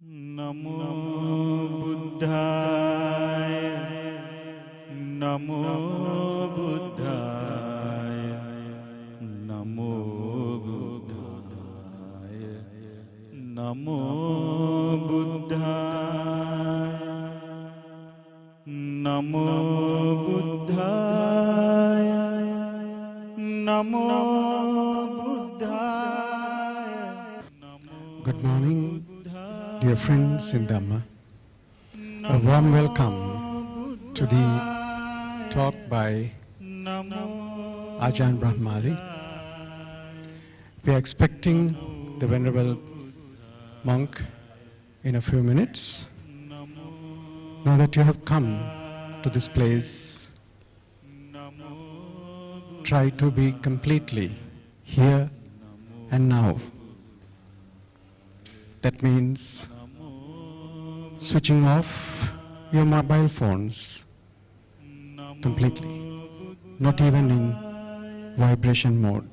Namo Buddhaya, Namo Buddhaya, Namo Buddhaya, Namo Buddhaya, Namo Buddhaya, Namo Buddhaya. Good morning, dear friends in Dhamma. A warm welcome to the talk by Ajahn Brahmali. We are expecting the Venerable monk in a few minutes. Now that you have come to this place, try to be completely here and now. That means switching off your mobile phones completely, not even in vibration mode.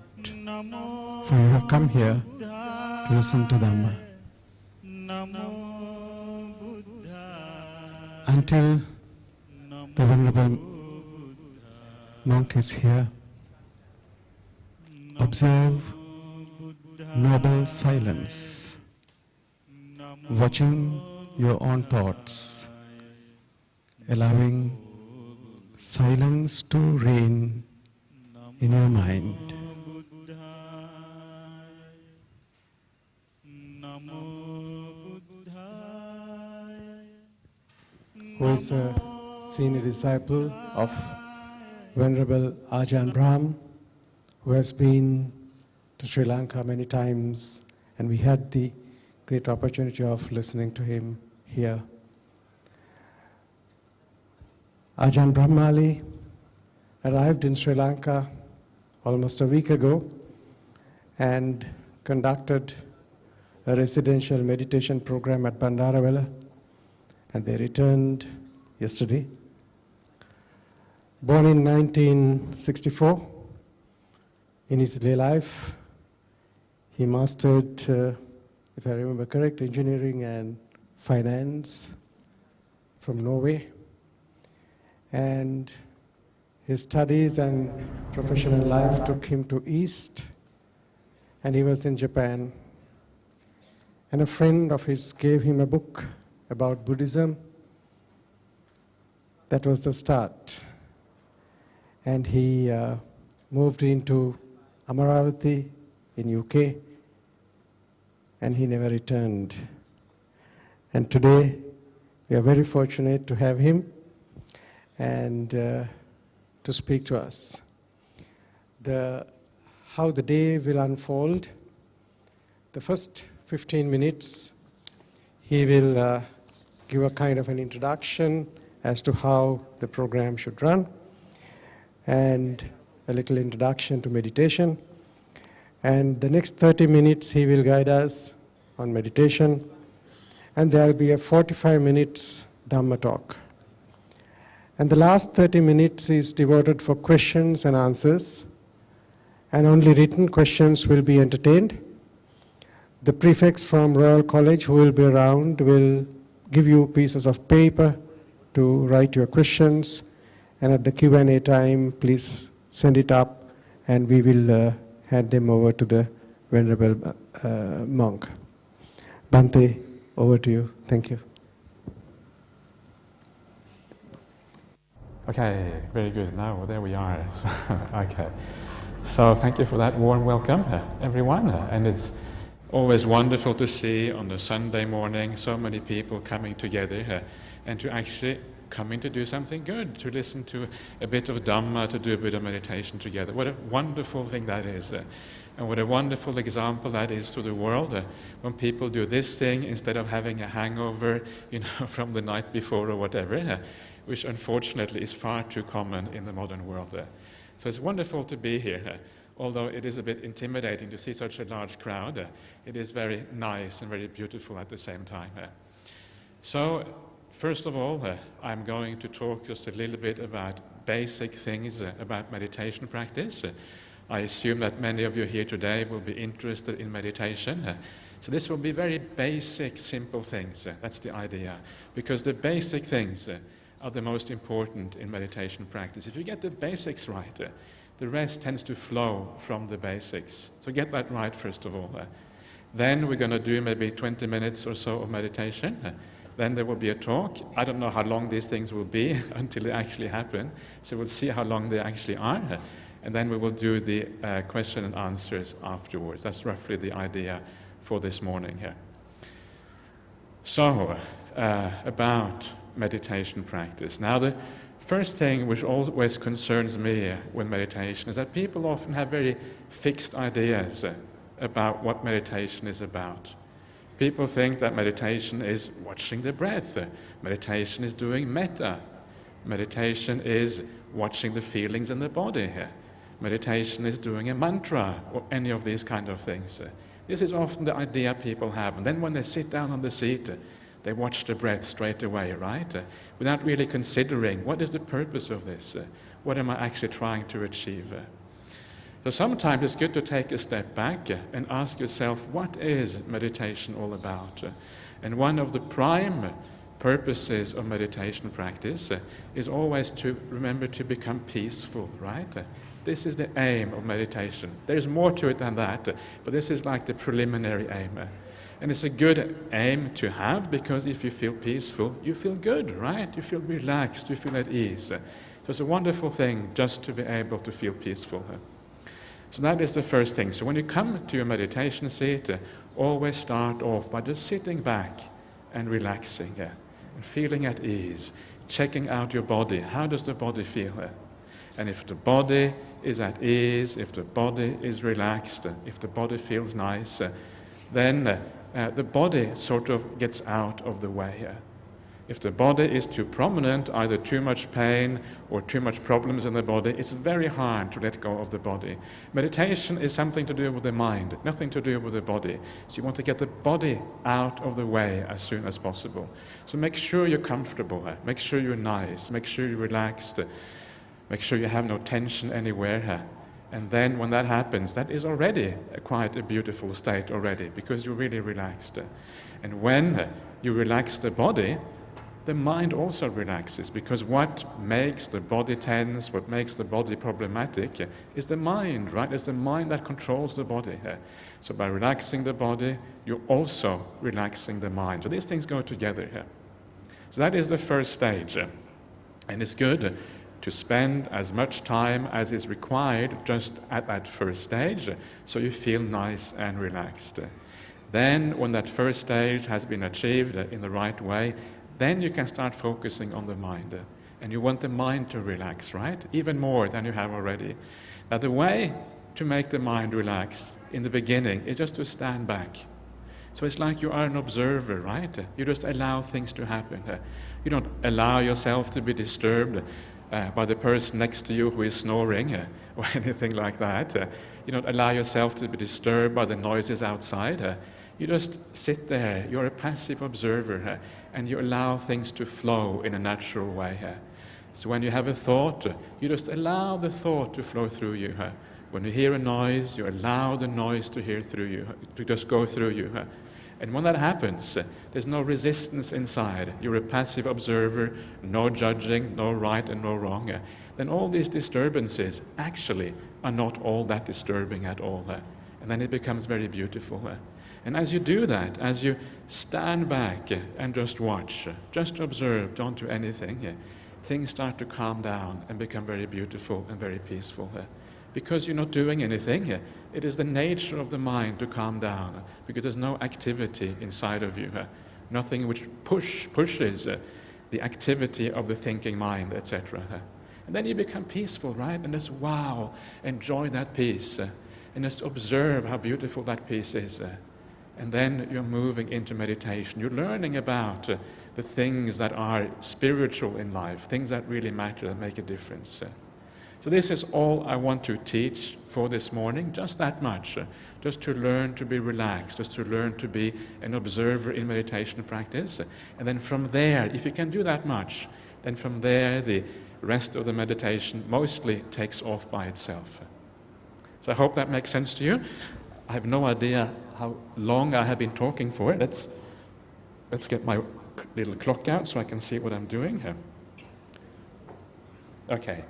For you have come here to listen to Dhamma. Until the Venerable monk is here, observe noble silence, watching your own thoughts, allowing silence to reign in your mind. Who is a senior disciple of Venerable Ajahn Brahmali, who has been to Sri Lanka many times, and we had the great opportunity of listening to him here. Ajahn Brahmali arrived in Sri Lanka almost a week ago and conducted a residential meditation program at Bandaravela, and they returned yesterday. Born in 1964, in his lay life, he mastered, if I remember correct, engineering and finance from Norway. And his studies and professional life took him to East, and he was in Japan. And a friend of his gave him a book about Buddhism. That was the start. And he moved into Amaravati in UK, and he never returned. And today, we are very fortunate to have him and to speak to us. How the day will unfold, the first 15 minutes, he will give a kind of an introduction as to how the program should run, and a little introduction to meditation. And the next 30 minutes he will guide us on meditation, and there will be a 45 minutes Dhamma talk. And the last 30 minutes is devoted for questions and answers, and only written questions will be entertained. The prefects from Royal College who will be around will give you pieces of paper to write your questions, and at the Q&A time, please send it up, and we will hand them over to the Venerable monk. Bhante, over to you. Thank you. Okay, very good. Now, there we are. Okay. So thank you for that warm welcome, everyone. And it's always wonderful to see on the Sunday morning so many people coming together and to actually coming to do something good, to listen to a bit of Dhamma, to do a bit of meditation together. What a wonderful thing that is. And what a wonderful example that is to the world when people do this thing instead of having a hangover, from the night before or whatever, which unfortunately is far too common in the modern world. So it's wonderful to be here. Although it is a bit intimidating to see such a large crowd, it is very nice and very beautiful at the same time. So, first of all, I'm going to talk just a little bit about basic things about meditation practice. I assume that many of you here today will be interested in meditation. So this will be very basic, simple things. That's the idea. Because the basic things are the most important in meditation practice. If you get the basics right, the rest tends to flow from the basics. So get that right first of all. Then we're going to do maybe 20 minutes or so of meditation. Then there will be a talk. I don't know how long these things will be until they actually happen. So we'll see how long they actually are. And then we will do the question and answers afterwards. That's roughly the idea for this morning here. So, about meditation practice. Now, the first thing which always concerns me with meditation is that people often have very fixed ideas about what meditation is about. People think that meditation is watching the breath. Meditation is doing metta. Meditation is watching the feelings in the body. Meditation is doing a mantra or any of these kind of things. This is often the idea people have. And then when they sit down on the seat, they watch the breath straight away, right? Without really considering, what is the purpose of this? What am I actually trying to achieve? So sometimes it's good to take a step back and ask yourself, what is meditation all about? And one of the prime purposes of meditation practice is always to remember to become peaceful, right? This is the aim of meditation. There's more to it than that, but this is like the preliminary aim. And it's a good aim to have, because if you feel peaceful, you feel good, right? You feel relaxed, you feel at ease. So it's a wonderful thing just to be able to feel peaceful. So that is the first thing. So when you come to your meditation seat, always start off by just sitting back and relaxing and feeling at ease, checking out your body. How does the body feel? And if the body is at ease, if the body is relaxed, if the body feels nice, then the body sort of gets out of the way. If the body is too prominent, either too much pain or too much problems in the body, it's very hard to let go of the body. Meditation is something to do with the mind, nothing to do with the body. So you want to get the body out of the way as soon as possible. So make sure you're comfortable, make sure you're nice, make sure you're relaxed, make sure you have no tension anywhere. And then when that happens, that is already quite a beautiful state already, because you're really relaxed. And when you relax the body, the mind also relaxes, because what makes the body tense, what makes the body problematic is the mind, right? It's the mind that controls the body. So by relaxing the body, you're also relaxing the mind. So these things go together here. So that is the first stage. And it's good to spend as much time as is required just at that first stage, so you feel nice and relaxed. Then, when that first stage has been achieved in the right way, then you can start focusing on the mind. And you want the mind to relax, right? Even more than you have already. Now, the way to make the mind relax in the beginning is just to stand back. So it's like you are an observer, right? You just allow things to happen. You don't allow yourself to be disturbed by the person next to you who is snoring or anything like that. You don't allow yourself to be disturbed by the noises outside. You just sit there. You're a passive observer, and you allow things to flow in a natural way. So when you have a thought, you just allow the thought to flow through you. When you hear a noise, you allow the noise to hear through you, to just go through you. And when that happens, there's no resistance inside. You're a passive observer, no judging, no right and no wrong. Then all these disturbances actually are not all that disturbing at all. And then it becomes very beautiful. And as you do that, as you stand back and just watch, just observe, don't do anything, things start to calm down and become very beautiful and very peaceful. Because you're not doing anything, it is the nature of the mind to calm down, because there's no activity inside of you, nothing which pushes the activity of the thinking mind, etc. And then you become peaceful, right? And just, wow, enjoy that peace, and just observe how beautiful that peace is. And then you're moving into meditation. You're learning about the things that are spiritual in life, things that really matter, that make a difference. So this is all I want to teach for this morning, just that much, just to learn to be relaxed, just to learn to be an observer in meditation practice. And then from there, if you can do that much, then from there the rest of the meditation mostly takes off by itself. So I hope that makes sense to you. I have no idea how long I have been talking for. Let's get my little clock out so I can see what I'm doing here. Okay,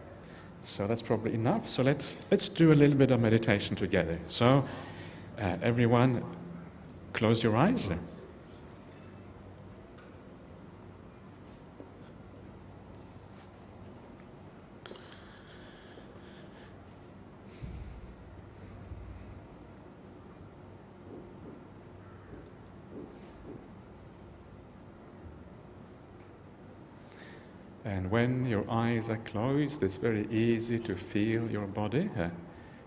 so that's probably enough. So let's do a little bit of meditation together. So everyone, close your eyes. And when your eyes are closed, it's very easy to feel your body.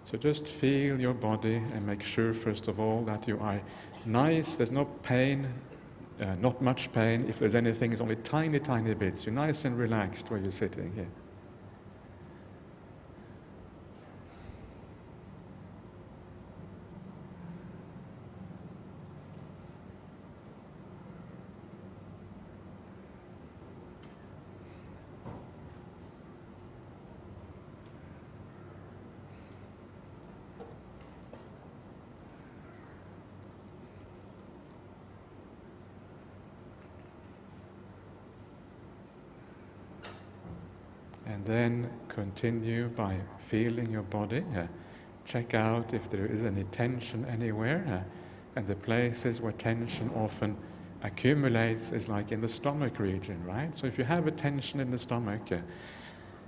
So just feel your body and make sure, first of all, that you are nice. There's no pain, not much pain. If there's anything, it's only tiny, tiny bits. You're nice and relaxed where you're sitting here. And then continue by feeling your body. Check out if there is any tension anywhere. And the places where tension often accumulates is like in the stomach region, right? So if you have a tension in the stomach,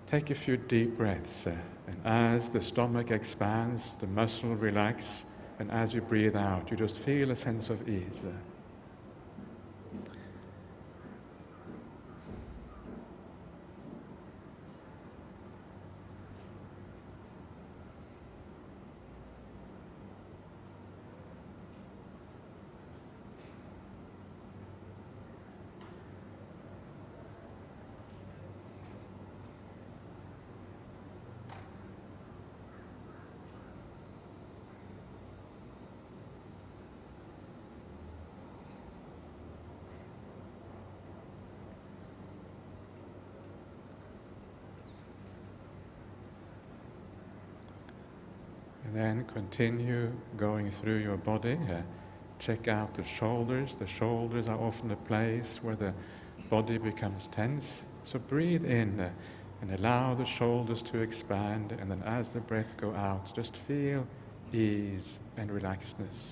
take a few deep breaths. And as the stomach expands, the muscle relax. And as you breathe out, you just feel a sense of ease. And then continue going through your body. Check out the shoulders. The shoulders are often a place where the body becomes tense. So breathe in and allow the shoulders to expand. And then as the breath goes out, just feel ease and relaxedness.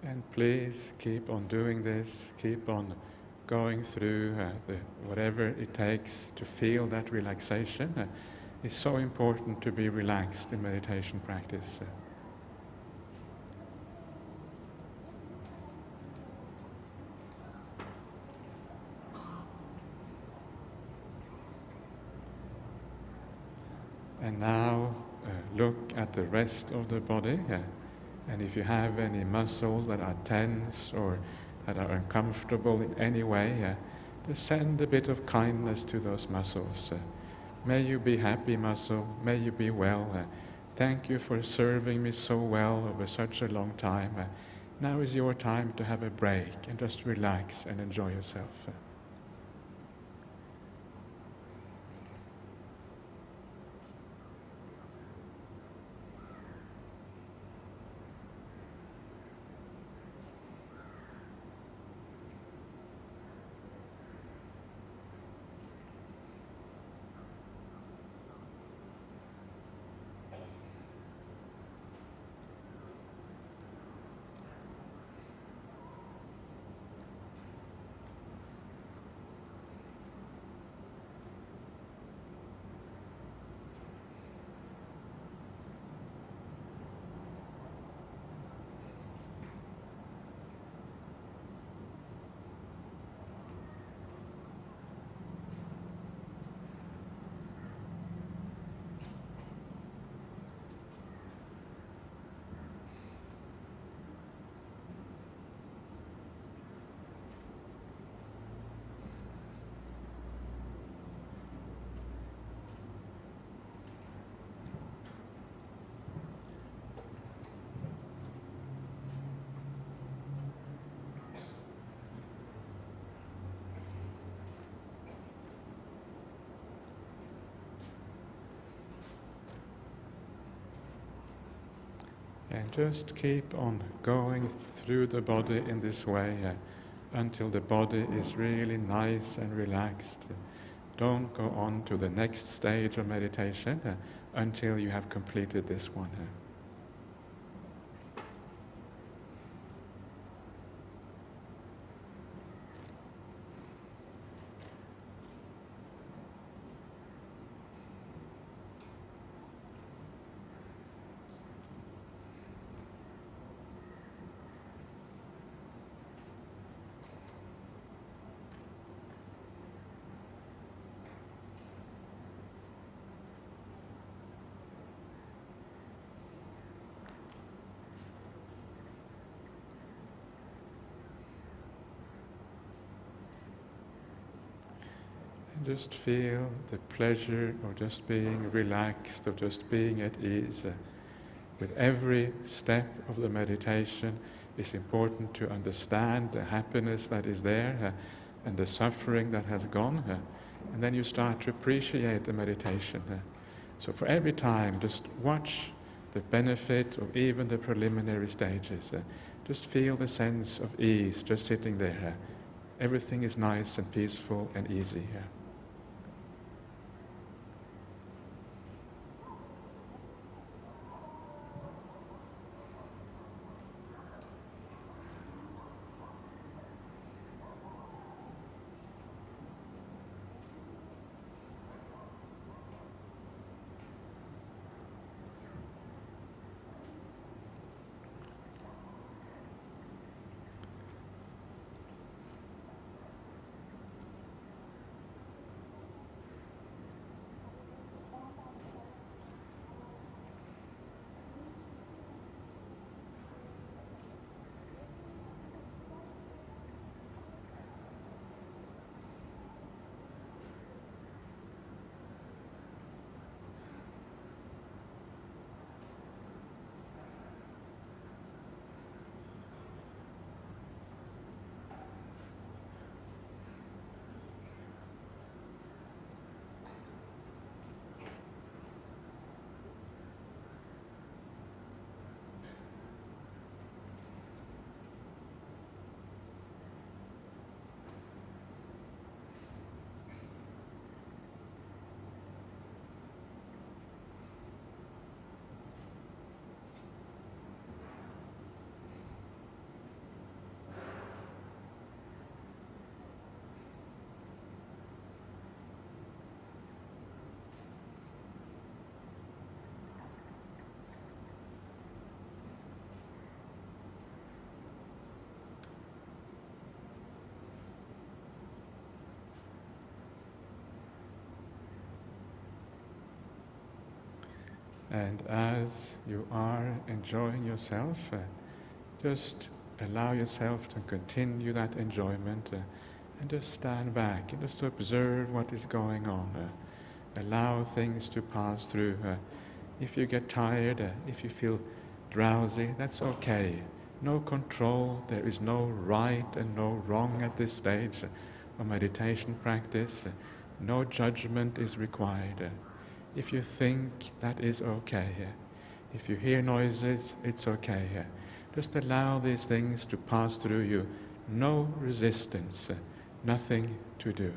And please keep on doing this, keep on going through whatever it takes to feel that relaxation. It's so important to be relaxed in meditation practice. And now look at the rest of the body. And if you have any muscles that are tense or that are uncomfortable in any way, just send a bit of kindness to those muscles. May you be happy, muscle. May you be well. Thank you for serving me so well over such a long time. Now is your time to have a break and just relax and enjoy yourself. And just keep on going through the body in this way until the body is really nice and relaxed. Don't go on to the next stage of meditation until you have completed this one. Just feel the pleasure of just being relaxed, of just being at ease. With every step of the meditation, it's important to understand the happiness that is there and the suffering that has gone. And then you start to appreciate the meditation. So for every time, just watch the benefit of even the preliminary stages. Just feel the sense of ease just sitting there. Everything is nice and peaceful and easy. And as you are enjoying yourself, just allow yourself to continue that enjoyment and just stand back and just observe what is going on. Allow things to pass through. If you get tired, if you feel drowsy, that's okay. No control, there is no right and no wrong at this stage of meditation practice. No judgment is required. If you think, that is okay. If you hear noises, it's okay. Just allow these things to pass through you. No resistance, nothing to do.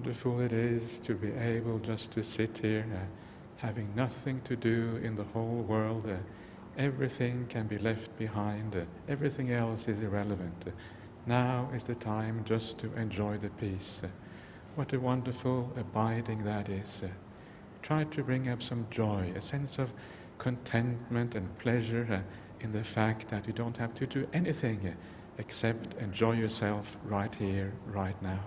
wonderful it is to be able just to sit here, having nothing to do in the whole world. Everything can be left behind. Everything else is irrelevant. Now is the time just to enjoy the peace. What a wonderful abiding that is. Try to bring up some joy, a sense of contentment and pleasure in the fact that you don't have to do anything except enjoy yourself right here, right now.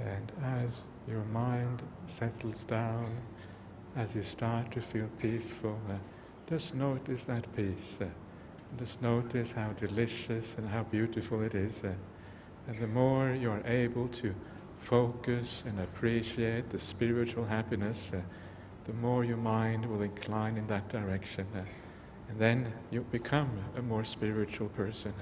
And as your mind settles down, as you start to feel peaceful, just notice that peace. Just notice how delicious and how beautiful it is. And the more you're able to focus and appreciate the spiritual happiness, the more your mind will incline in that direction. And then you become a more spiritual person.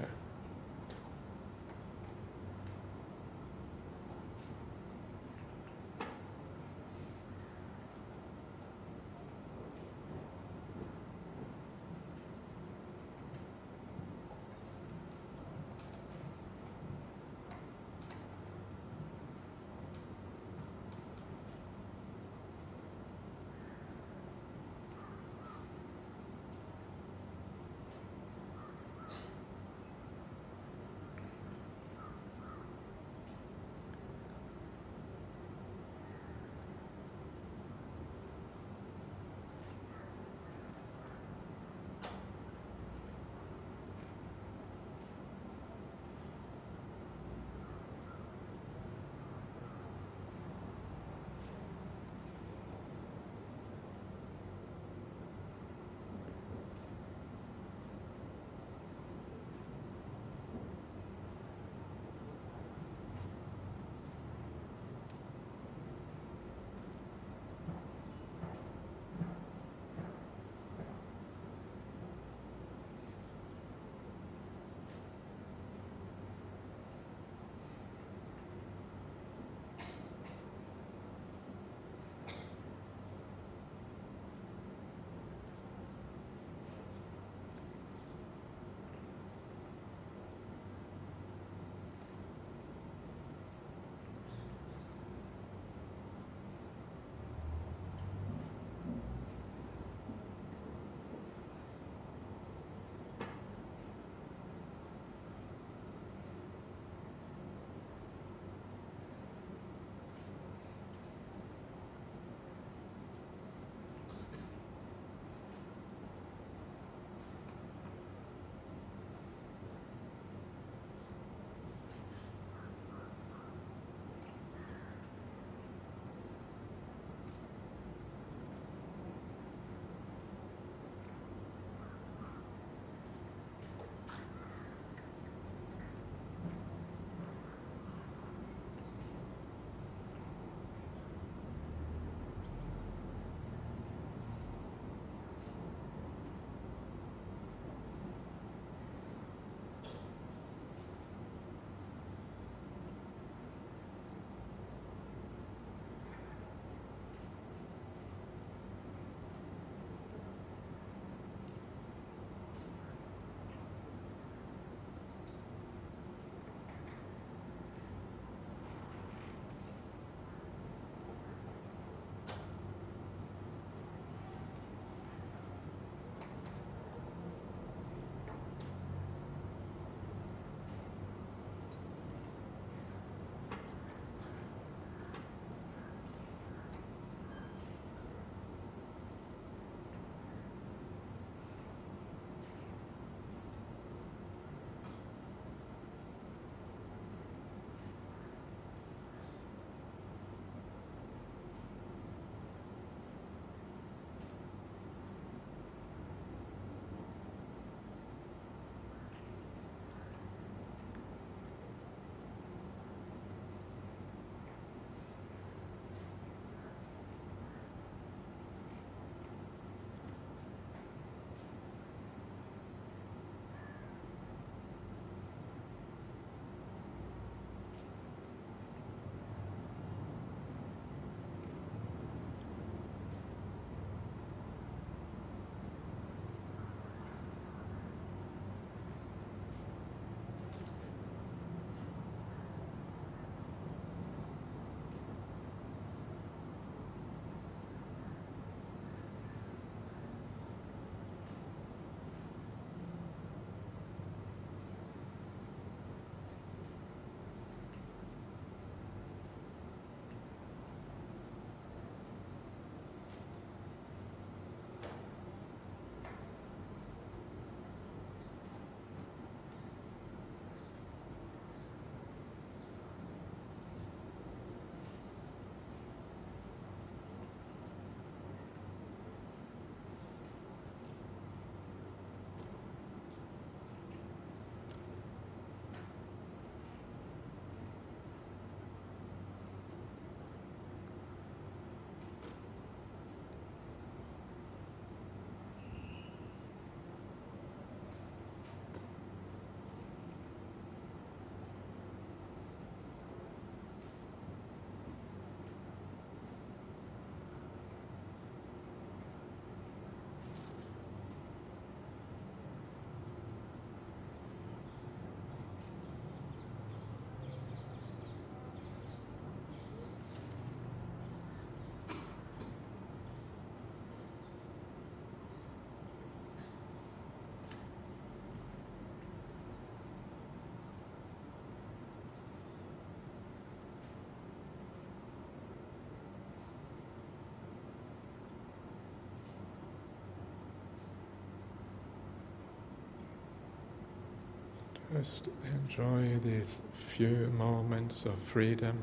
Just enjoy these few moments of freedom,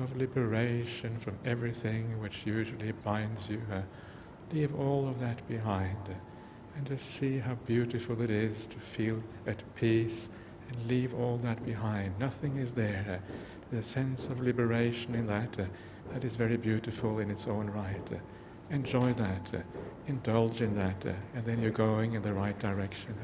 of liberation from everything which usually binds you. Leave all of that behind and just see how beautiful it is to feel at peace and leave all that behind. Nothing is there. The sense of liberation in that, that is very beautiful in its own right. Enjoy that, indulge in that, and then you're going in the right direction.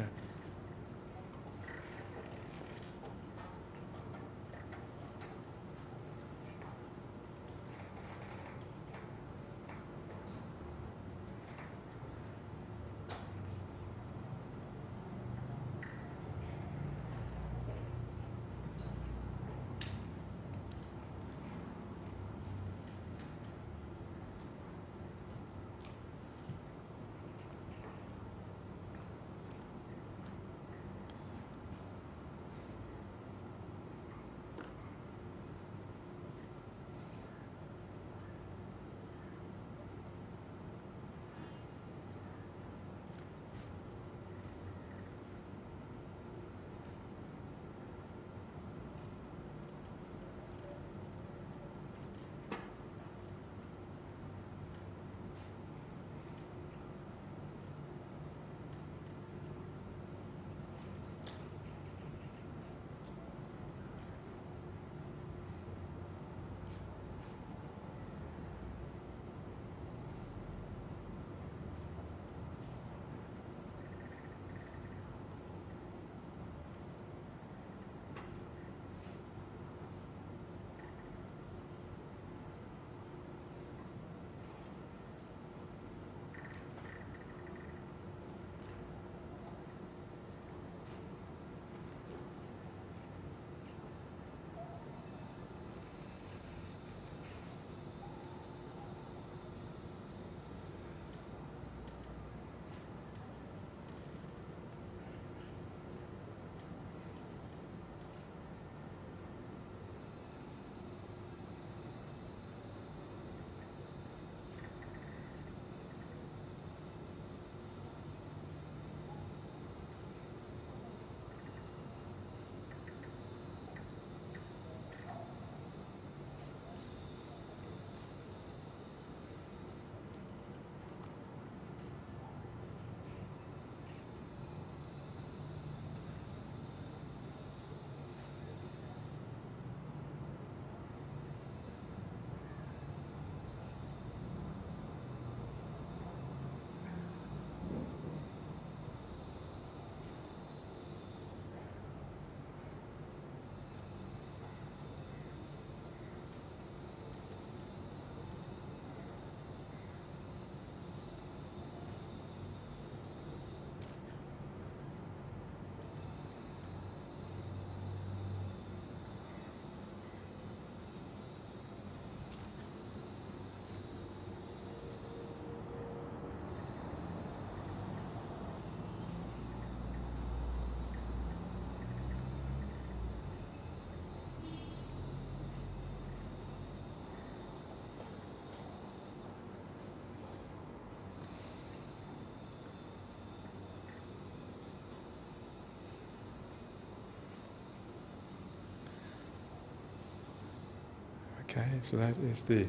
Okay, so that is the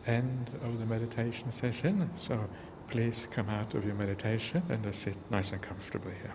end of the meditation session. So please come out of your meditation and just sit nice and comfortably here.